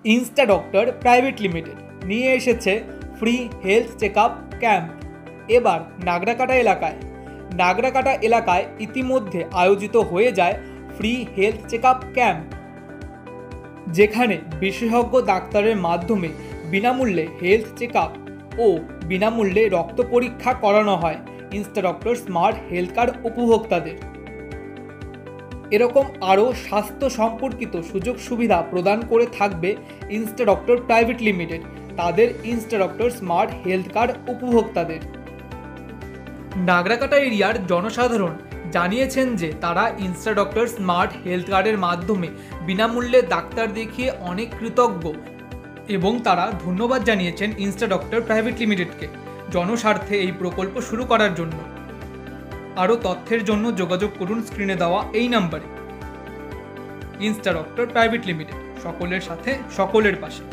Insta Doctor private limited নিয়ে এসেছে free health check up camp. এবার নাগরাকাটা এলাকায় ইতিমধ্যে আয়োজিত হয়ে যায় free health check up camp, যেখানে বিশেষজ্ঞ ডাক্তারের মাধ্যমে বিনামূল্যে হেলথ চেক আপ ও বিনামূল্যে রক্ত পরীক্ষা করানো হয় Insta Doctor smart health card উপভোক্তাদের। এরকম আরও স্বাস্থ্য সম্পর্কিত সুযোগ সুবিধা প্রদান করে থাকবে ইনস্টা ডক্টর প্রাইভেট লিমিটেড তাদের Insta Doctor smart health card উপভোক্তাদের। নাগরাকাটা এরিয়ার জনসাধারণ জানিয়েছেন যে তারা ইনস্টা ডক্টর স্মার্ট হেলথ কার্ডের মাধ্যমে বিনামূল্যে ডাক্তার দেখিয়ে অনেক কৃতজ্ঞ এবং তারা ধন্যবাদ জানিয়েছেন ইনস্টা ডক্টর প্রাইভেট লিমিটেডকে জনস্বার্থে এই প্রকল্প শুরু করার জন্য। আরও তথ্যের জন্য যোগাযোগ করুন স্ক্রিনে দেওয়া এই নাম্বারে। ইনস্টা ডক্টর প্রাইভেট লিমিটেড, সকলের সাথে সকলের পাশে।